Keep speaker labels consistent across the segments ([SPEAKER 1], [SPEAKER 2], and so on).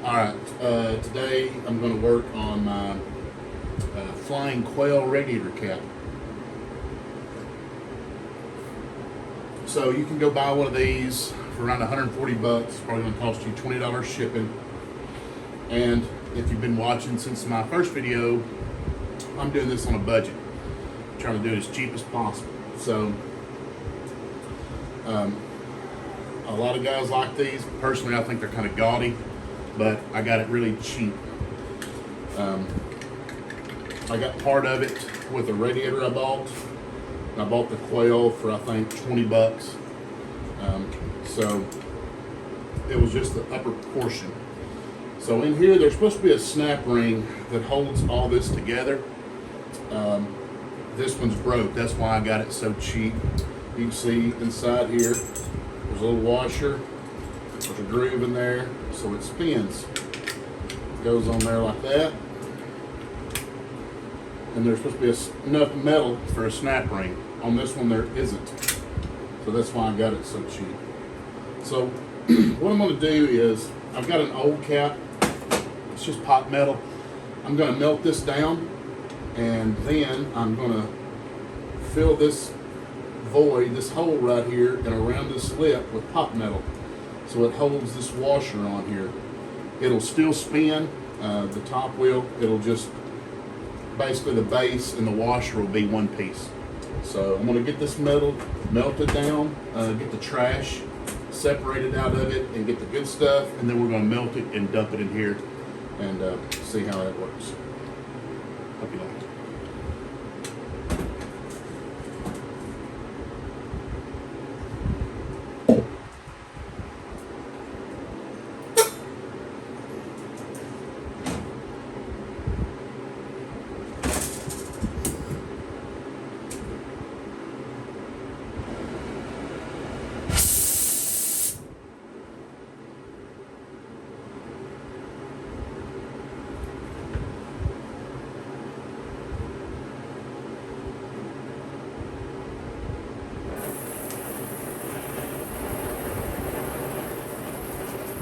[SPEAKER 1] Alright, today I'm going to work on my flying quail radiator cap. So you can go buy one of these for around 140 bucks. It's probably going to cost you $20 shipping. And if you've been watching since my first video, I'm doing this on a budget. I'm trying to do it as cheap as possible. So a lot of guys like these. Personally, I think they're kind of gaudy, but I got it really cheap. I got part of it with a radiator I bought. I bought the Quail for I think 20 bucks. So it was just the upper portion. So in here there's supposed to be a snap ring that holds all this together. This one's broke, that's why I got it so cheap. You can see inside here there's a little washer, there's a groove in there, so it spins. It goes on there like that. And there's supposed to be enough metal for a snap ring. On this one there isn't. So that's why I got it so cheap. So what I'm going to do is, I've got an old cap. It's just pot metal. I'm going to melt this down, and then I'm going to fill this void, this hole right here, and around this lip with pot metal. So it holds this washer on here. It'll still spin, the top wheel. It'll just, basically the base and the washer will be one piece. So I'm going to get this metal melted down, get the trash separated out of it, and get the good stuff, and then we're going to melt it and dump it in here and see how that works. Hope you like it.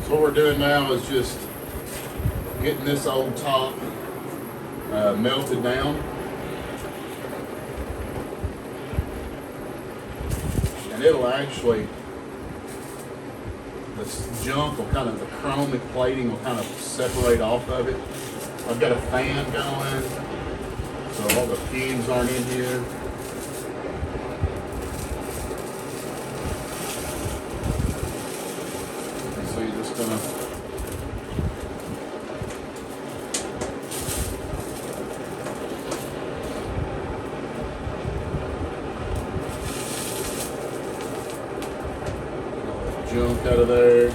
[SPEAKER 1] So what we're doing now is just getting this old top melted down. And it'll actually, this junk will kind of, the chromic plating will kind of separate off of it. I've got a fan going, so all the fumes aren't in here. So you're just gonna junk out of there.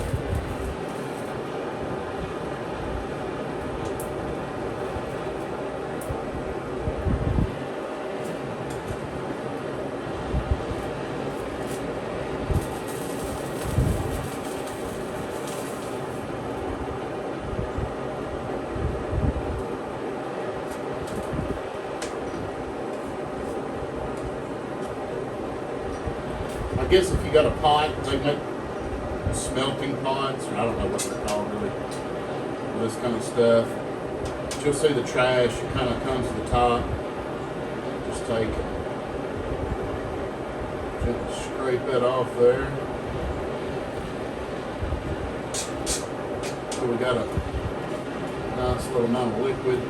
[SPEAKER 1] I guess if you got a pot, they make smelting pots, or I don't know what they're called really, for this kind of stuff. But you'll see the trash, it kind of comes to the top. Just take it. Just scrape that off there. So we got a nice little amount of liquid.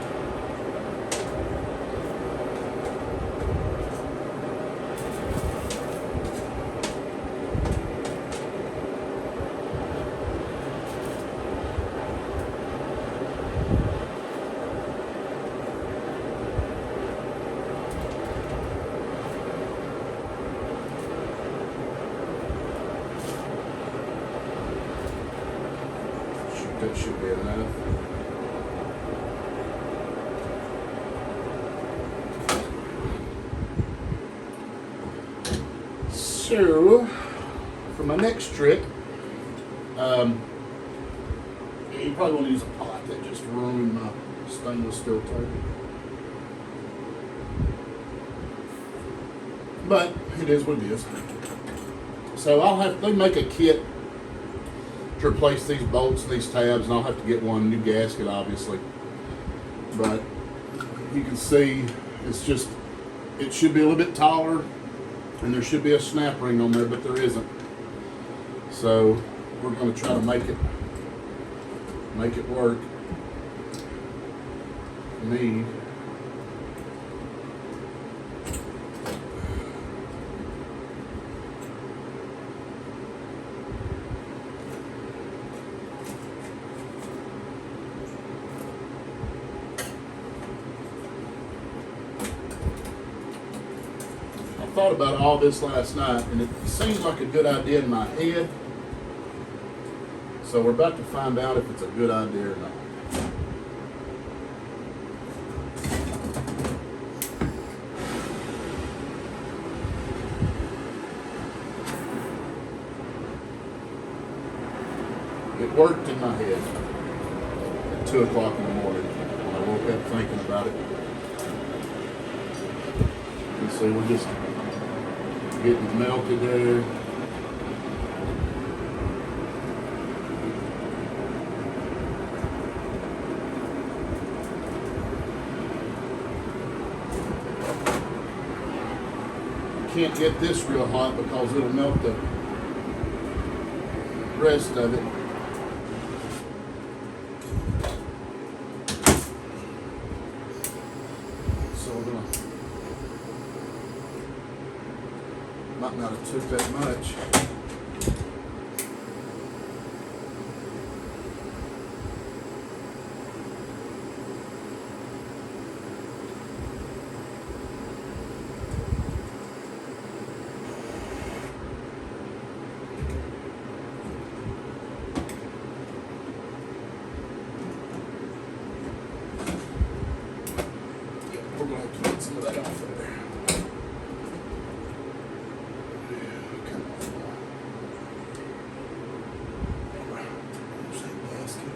[SPEAKER 1] That should be enough. So, for my next trick, you probably want to use a pot that just ruined my stainless steel tape. But it is what it is. So they make a kit to replace these bolts and these tabs, and I'll have to get one new gasket, obviously. But you can see it's just, it should be a little bit taller, and there should be a snap ring on there, but there isn't. So we're going to try to make it work. Need I thought about all this last night, and it seems like a good idea in my head. So we're about to find out if it's a good idea or not. It worked in my head at 2 o'clock in the morning when I woke up thinking about it. You see, we're just getting melted there. Can't get this real hot because it'll melt the rest of it. So we're gonna, might not have took that much. We're going to have to get some of that off of there. Come on. There's that basket.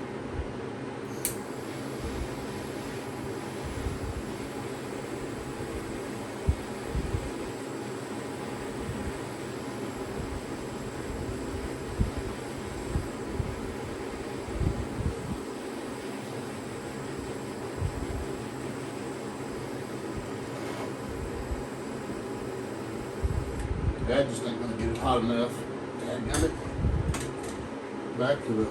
[SPEAKER 1] That just ain't gonna get it hot enough. Dadgummit. Back to the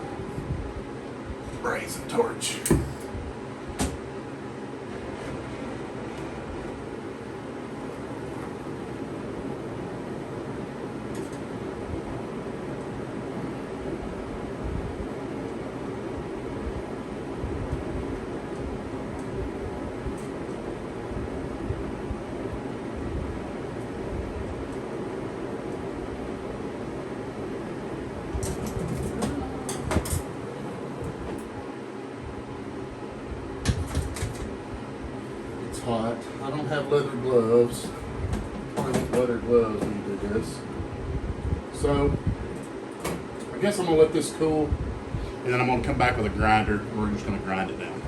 [SPEAKER 1] brazen torch. Hot. I don't have leather gloves. Probably need leather gloves when you do this. So I guess I'm gonna let this cool, and then I'm gonna come back with a grinder, and we're just gonna grind it down.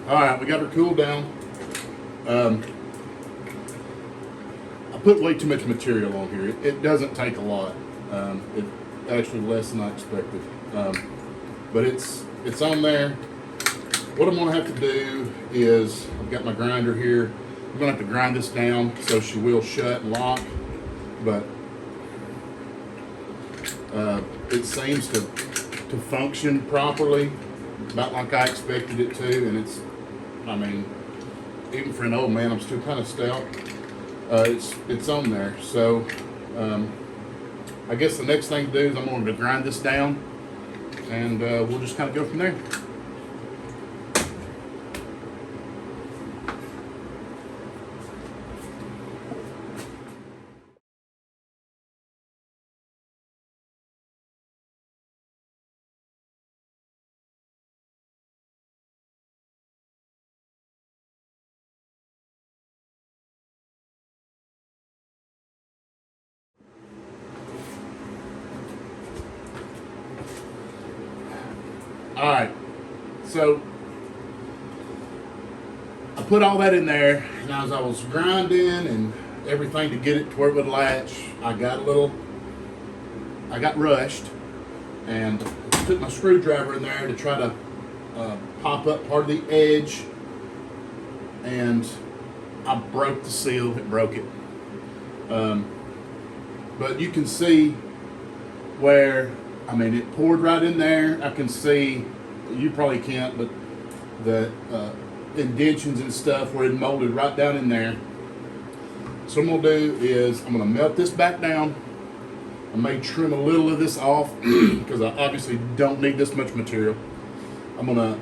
[SPEAKER 1] All right, we got her cooled down. I put way too much material on here. It doesn't take a lot. It actually less than I expected, but it's on there. What I'm gonna have to do is, I've got my grinder here. I'm gonna have to grind this down so she will shut and lock, but it seems to function properly, about like I expected it to, and it's, I mean, even for an old man, I'm still kind of stout. It's on there, so. I guess the next thing to do is I'm going to grind this down, and we'll just kind of go from there. All right, so I put all that in there, and as I was grinding and everything to get it to where it would latch, I got rushed, and took my screwdriver in there to try to pop up part of the edge, and I broke the seal. It broke it. But you can see where, I mean, it poured right in there. I can see, you probably can't, but the indentions and stuff where it molded right down in there. So what I'm gonna do is I'm gonna melt this back down. I may trim a little of this off because I obviously don't need this much material. I'm gonna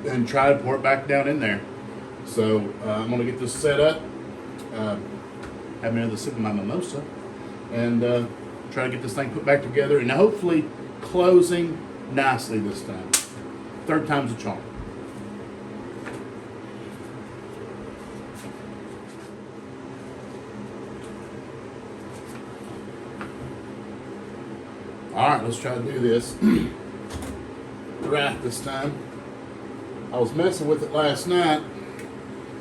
[SPEAKER 1] and try to pour it back down in there. So I'm gonna get this set up. Have another sip of my mimosa, and try to get this thing put back together, and hopefully closing nicely this time. Third time's a charm. All right, let's try to do this right this time. I was messing with it last night.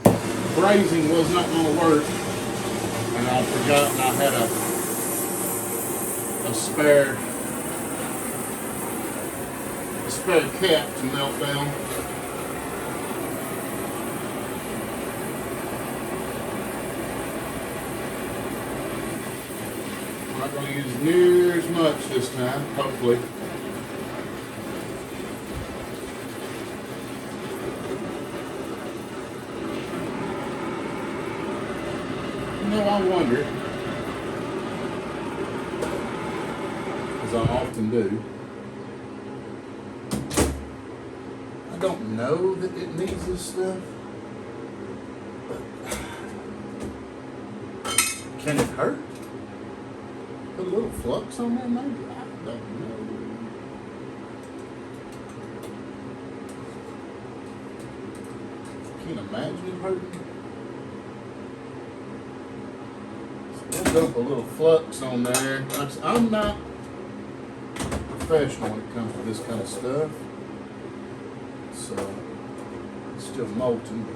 [SPEAKER 1] Brazing was not going to work, and I forgot I had a spare cap to melt down. I'm not going to use near as much this time, hopefully. You know, I wonder, as I often do, I don't know that it needs this stuff, but can it hurt? Put a little flux on there, maybe? I don't know. Can you imagine it hurting? Dump a little flux on there. I'm not professional when it comes to this kind of stuff, so it's still molten.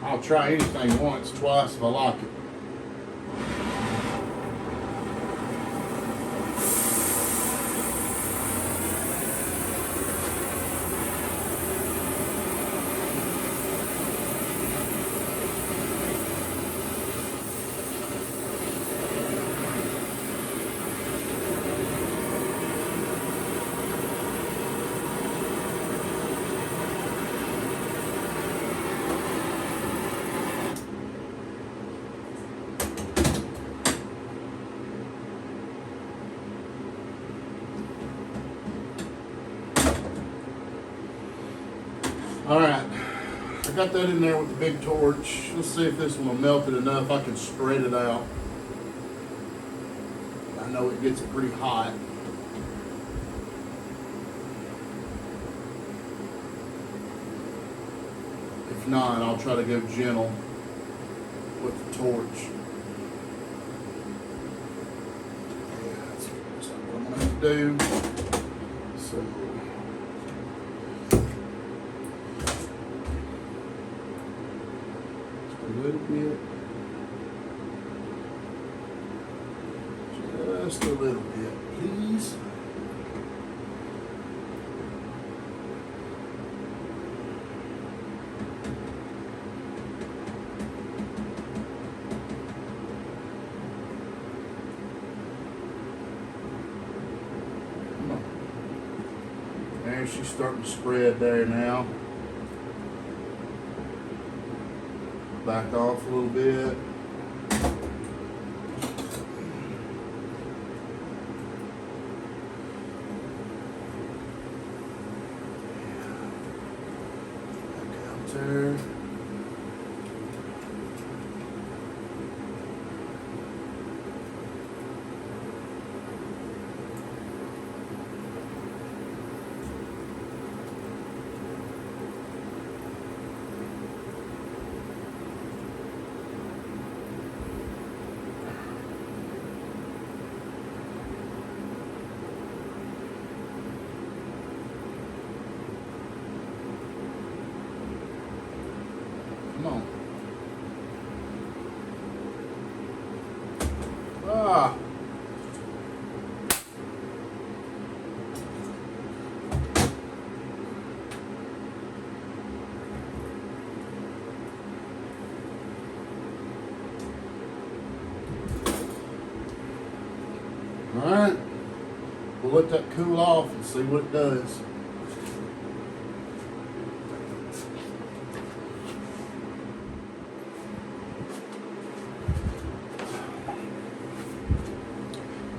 [SPEAKER 1] I'll try anything once, twice if I like it. All right, I got that in there with the big torch. Let's see if this one will melt it enough. I can spread it out. I know it gets it pretty hot. If not, I'll try to go gentle with the torch. Yeah, that's what I'm gonna have to do. So. A little bit, just a little bit, please. Come on. There, she's starting to spread there now. Back off a little bit. Back out there. Ah. All right, we'll let that cool off and see what it does.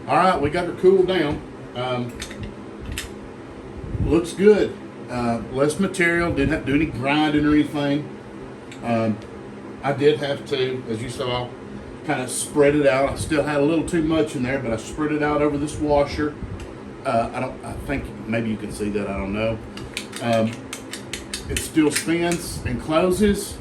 [SPEAKER 1] All right, we got her cooled down. Looks good. Less material, didn't have to do any grinding or anything. I did have to, as you saw, kind of spread it out. I still had a little too much in there, but I spread it out over this washer. I think maybe you can see that, I don't know. It still spins and closes.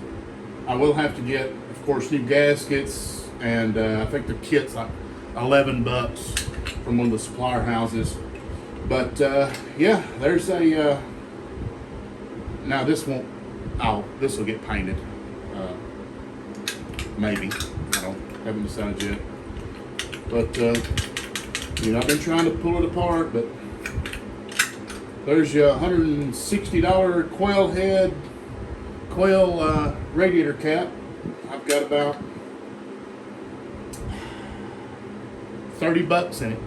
[SPEAKER 1] I will have to get, of course, new gaskets, and I think the kit's like $11 from one of the supplier houses. But yeah, there's a now this won't, this will get painted, maybe, haven't decided yet. But you know, I've been trying to pull it apart, but there's your $160 Quail radiator cap. I've got about $30 in it,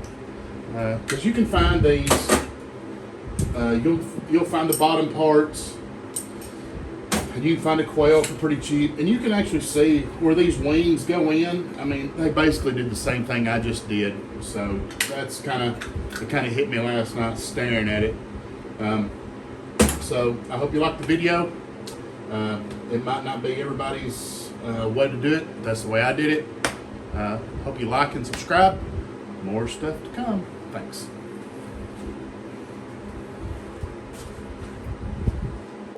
[SPEAKER 1] because you can find these. You'll find the bottom parts, and you can find a Quail for pretty cheap. And you can actually see where these wings go in. I mean, they basically did the same thing I just did. So that's it kind of hit me last night staring at it. So I hope you liked the video. It might not be everybody's way to do it. That's the way I did it. Hope you like and subscribe. More stuff to come. Thanks.